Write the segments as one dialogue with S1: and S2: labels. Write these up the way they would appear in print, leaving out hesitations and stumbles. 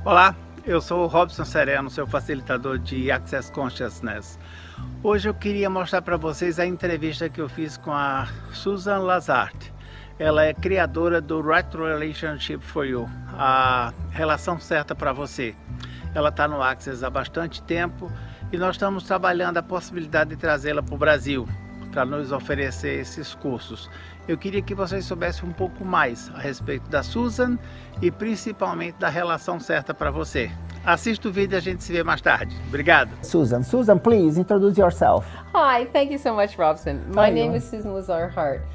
S1: Olá, eu sou o Robson Sereno, seu facilitador de Access Consciousness. Hoje eu queria mostrar para vocês a entrevista que eu fiz com a Susan Lazar. Ela é criadora do Relationship for You, a relação certa para você. Ela está no Access há bastante tempo e nós estamos trabalhando a possibilidade de trazê-la para o Brasil, para nos oferecer esses cursos. Eu queria que vocês soubessem um pouco mais a respeito da Susan e principalmente da relação certa para você. Assista o vídeo e a gente se vê mais tarde. Obrigado.
S2: Susan, please introduce yourself.
S3: Hi, thank you so much, Robson. My name is Susan Lazar Hart.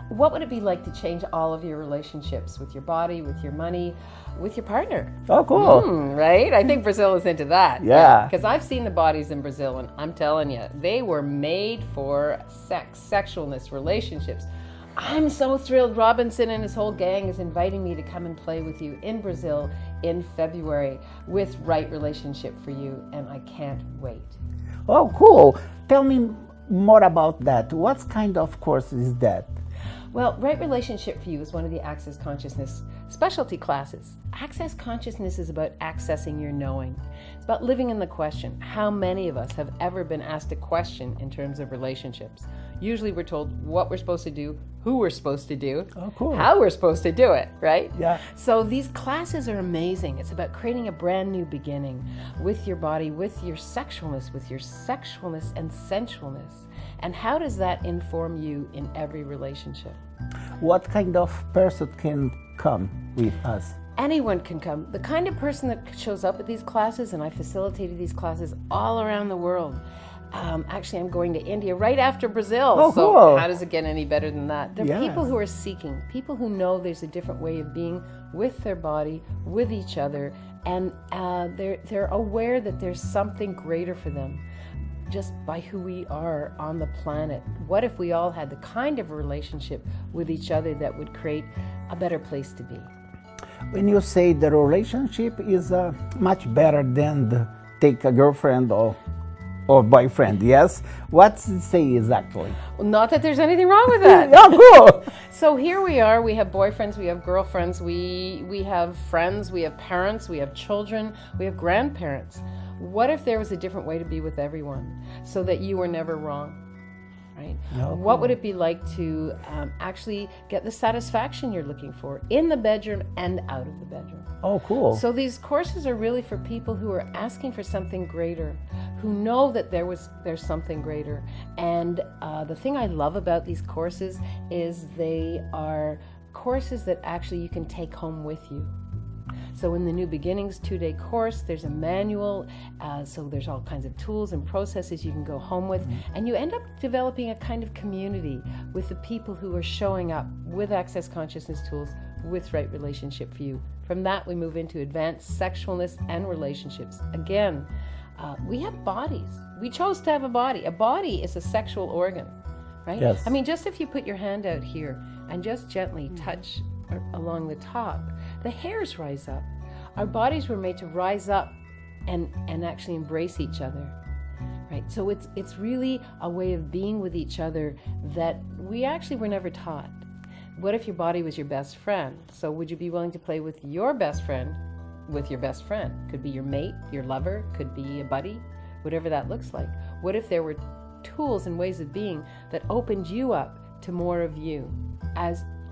S3: What would it be like to change all of your relationships with your body, with your money, with your partner?
S2: Oh, cool.
S3: Right? I think Brazil is into that.
S2: Yeah.
S3: Because I've seen the bodies in Brazil, and I'm telling you, they were made for sex, sexualness, relationships. I'm so thrilled Robinson and his whole gang is inviting me to come and play with you in Brazil in February with Right Relationship for You, and I can't wait.
S2: Oh, cool. Tell me more about that. What kind of course is that?
S3: Well, Right Relationship for You is one of the Access Consciousness specialty classes. Access Consciousness is about accessing your knowing. It's about living in the question. How many of us have ever been asked a question in terms of relationships? Usually we're told what we're supposed to do, who we're supposed to do, how we're supposed to do it, right?
S2: Yeah.
S3: So these classes are amazing. It's about creating a brand new beginning with your body, with your sexualness and sensualness. And how does that inform you in every relationship?
S2: What kind of person can come with us?
S3: Anyone can come. The kind of person that shows up at these classes, and I facilitated these classes all around the world. Actually, I'm going to India right after Brazil.
S2: Oh,
S3: so
S2: cool.
S3: How does it get any better than that? They're
S2: Yes.
S3: people who are seeking, people who know there's a different way of being with their body, with each other, and they're aware that there's something greater for them just by who we are on the planet. What if we all had the kind of relationship with each other that would create a better place to be?
S2: When you say the relationship is much better than take a girlfriend or boyfriend, yes? What does it say exactly?
S3: Well, not that there's anything wrong with that.
S2: Oh, cool.
S3: So here we are, we have boyfriends, we have girlfriends, we have friends, we have parents, we have children, we have grandparents. What if there was a different way to be with everyone so that you were never wrong, right?
S2: No,
S3: What would it be like to actually get the satisfaction you're looking for in the bedroom and out of the bedroom?
S2: Oh, cool.
S3: So these courses are really for people who are asking for something greater, who know that there's something greater. And the thing I love about these courses is they are courses that actually you can take home with you. So in the New Beginnings 2-day course, there's a manual, so there's all kinds of tools and processes you can go home with, and you end up developing a kind of community with the people who are showing up with Access Consciousness tools, with Right Relationship for You. From that, we move into advanced sexualness and relationships. Again, we have bodies. We chose to have a body. A body is a sexual organ, right?
S2: Yes.
S3: I mean, just if you put your hand out here and just gently touch along the top, the hairs rise up. Our bodies were made to rise up and actually embrace each other, right? So it's really a way of being with each other that we actually were never taught. What if your body was your best friend? So would you be willing to play with your best friend with your best friend? Could be your mate, your lover, could be a buddy, whatever that looks like. What if there were tools and ways of being that opened you up to more of you?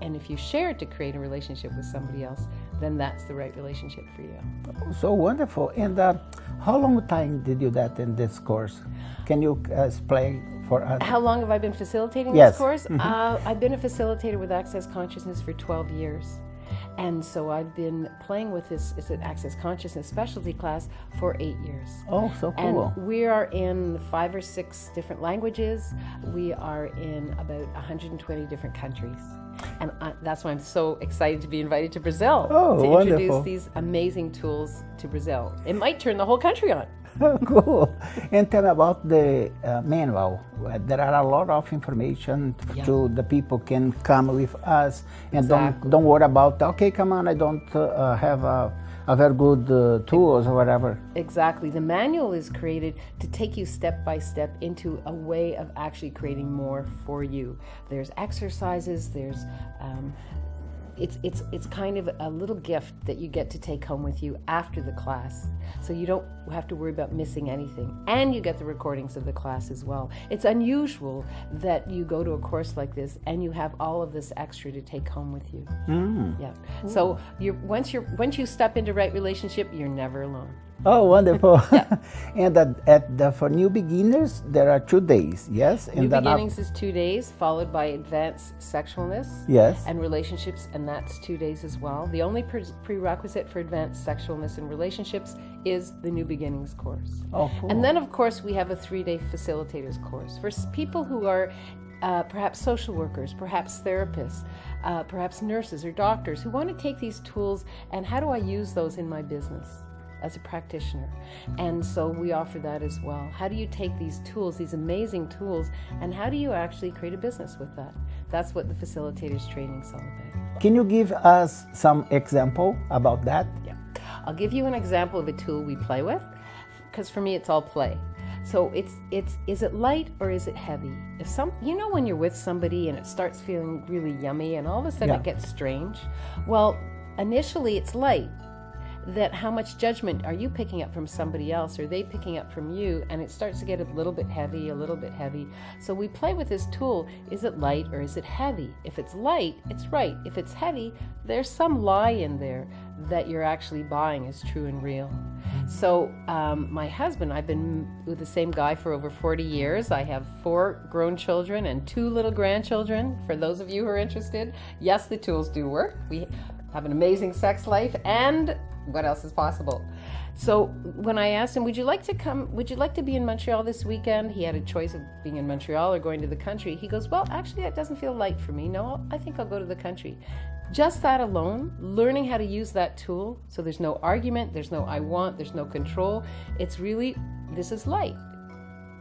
S3: And if you shared to create a relationship with somebody else, then that's the right relationship for you.
S2: So wonderful. And how long time did you do that in this course? Can you explain for us?
S3: How long have I been facilitating
S2: Yes.
S3: this course? I've been a facilitator with Access Consciousness for 12 years. And so I've been playing with this, it's an Access Consciousness specialty class for 8 years.
S2: Oh, so cool.
S3: And we are in 5 or 6 different languages. We are in about 120 different countries. And that's why I'm so excited to be invited to Brazil to
S2: wonderful.
S3: introduce these amazing tools to Brazil. It might turn the whole country on.
S2: Cool. And tell me about the manual. There are a lot of information to the people can come with us and don't worry about, okay, come on, I don't have a very good tools or whatever.
S3: Exactly. The manual is created to take you step by step into a way of actually creating more for you. There's exercises, there's it's kind of a little gift that you get to take home with you after the class. So you don't have to worry about missing anything. And you get the recordings of the class as well. It's unusual that you go to a course like this and you have all of this extra to take home with you. Yeah. So once you step into right relationship, you're never alone.
S2: Oh, wonderful. And for new beginners, there are 2 days, yes?
S3: New beginnings is 2 days, followed by advanced sexualness
S2: yes.
S3: and relationships, and that's 2 days as well. The only prerequisite for advanced sexualness and relationships is the new beginnings course.
S2: Oh, cool.
S3: And then, of course, we have a 3-day facilitators course for people who are perhaps social workers, perhaps therapists, perhaps nurses or doctors who want to take these tools and how do I use those in my business as a practitioner. And so we offer that as well. How do you take these tools, these amazing tools, and how do you actually create a business with that? That's what the facilitators training is all about.
S2: Can you give us some example about that?
S3: Yeah. I'll give you an example of a tool we play with, because for me it's all play. So is it light or is it heavy? When you're with somebody and it starts feeling really yummy and all of a sudden it gets strange. Well, initially it's light. That how much judgment are you picking up from somebody else? Or are they picking up from you? And it starts to get a little bit heavy. So we play with this tool. Is it light or is it heavy? If it's light, it's right. If it's heavy, there's some lie in there that you're actually buying as true and real. So my husband, I've been with the same guy for over 40 years. I have 4 grown children and 2 little grandchildren. For those of you who are interested, yes, the tools do work. We have an amazing sex life, and what else is possible? So when I asked him, would you like to be in Montreal this weekend? He had a choice of being in Montreal or going to the country. He goes, well, actually, that doesn't feel light for me. No, I think I'll go to the country. Just that alone, learning how to use that tool, so there's no argument, there's no I want, there's no control. It's really, this is light.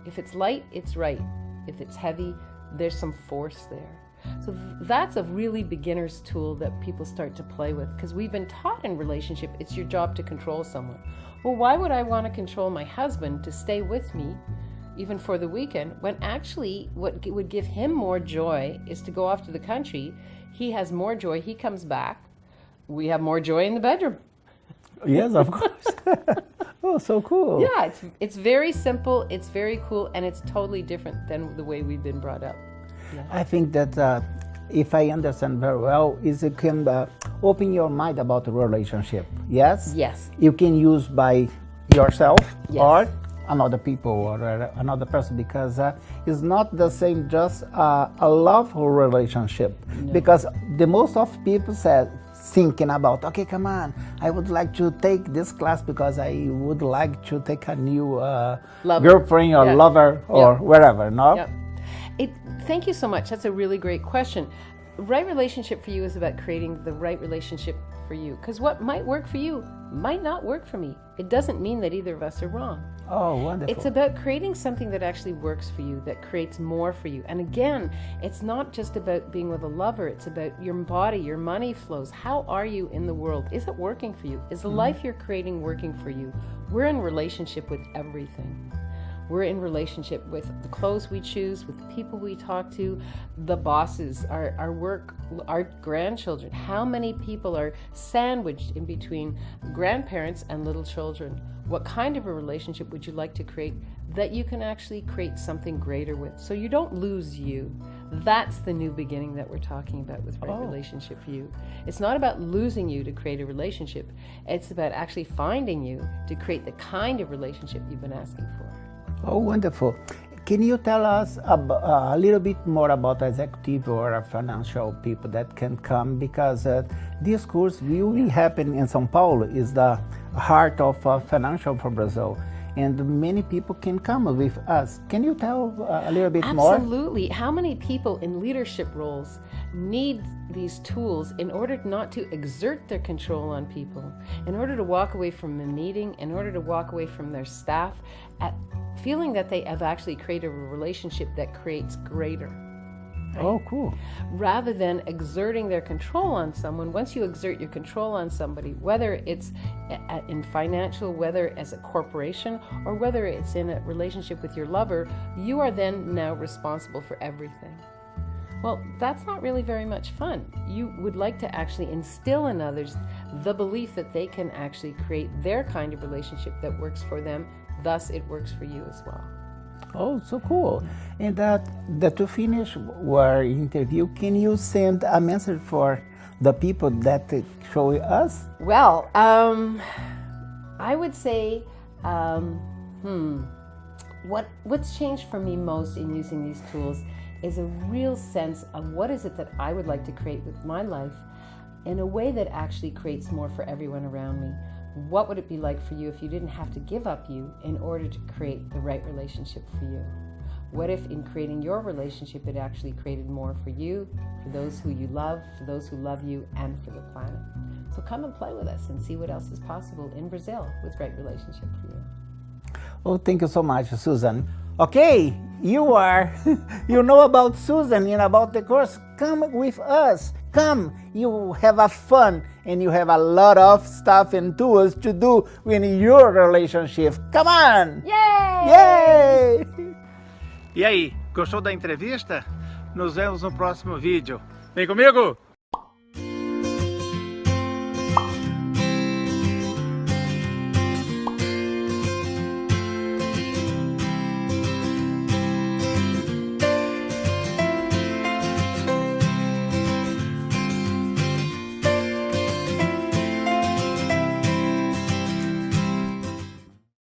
S3: If it's light, it's right. If it's heavy, there's some force there. So that's a really beginner's tool that people start to play with, because we've been taught in relationship, it's your job to control someone. Well, why would I want to control my husband to stay with me, even for the weekend, when actually what would give him more joy is to go off to the country. He has more joy, he comes back, we have more joy in the bedroom.
S2: Yes, of course. Oh, so cool.
S3: Yeah, it's very simple, it's very cool, and it's totally different than the way we've been brought up. Yeah.
S2: I think that if I understand very well, is it can open your mind about the relationship. Yes?
S3: Yes.
S2: You can use by yourself or another people or another person, because it's not the same just a love relationship. No. Because the most of people thinking about, okay, come on, I would like to take this class because I would like to take a new girlfriend or lover or wherever, no?
S3: Yeah. Thank you so much. That's a really great question. Right relationship for you is about creating the right relationship for you. Because what might work for you might not work for me. It doesn't mean that either of us are wrong.
S2: Oh, wonderful.
S3: It's about creating something that actually works for you, that creates more for you. And again, it's not just about being with a lover. It's about your body, your money flows. How are you in the world? Is it working for you? Is the life you're creating working for you? We're in relationship with everything. We're in relationship with the clothes we choose, with the people we talk to, the bosses, our work, our grandchildren. How many people are sandwiched in between grandparents and little children? What kind of a relationship would you like to create that you can actually create something greater with, so you don't lose you? That's the new beginning that we're talking about with right relationship for you. It's not about losing you to create a relationship. It's about actually finding you to create the kind of relationship you've been asking for.
S2: Oh, wonderful. Can you tell us a little bit more about executive or financial people that can come? Because this course will happen in São Paulo, is the heart of financial for Brazil. And many people can come with us. Can you tell a little bit more?
S3: Absolutely. How many people in leadership roles need these tools in order not to exert their control on people, in order to walk away from a meeting, in order to walk away from their staff, at feeling that they have actually created a relationship that creates greater. Right?
S2: Oh, cool.
S3: Rather than exerting their control on someone, once you exert your control on somebody, whether it's in financial, whether as a corporation, or whether it's in a relationship with your lover, you are then now responsible for everything. Well, that's not really very much fun. You would like to actually instill in others the belief that they can actually create their kind of relationship that works for them, thus it works for you as well.
S2: Oh, so cool. And to finish our interview, can you send a message for the people that show us?
S3: Well, I would say, what's changed for me most in using these tools is a real sense of what is it that I would like to create with my life in a way that actually creates more for everyone around me. What would it be like for you if you didn't have to give up you in order to create the right relationship for you? What if in creating your relationship it actually created more for you, for those who you love, for those who love you, and for the planet? So come and play with us and see what else is possible in Brazil with right relationship for you.
S2: Oh, thank you so much, Susan. Okay, you know about Susan and about the course. Come with us. Come, you have a fun and you have a lot of stuff and tools to do in your relationship. Come on!
S3: Yay!
S2: Yay!
S1: E aí, gostou da entrevista? Nos vemos no próximo vídeo. Vem comigo!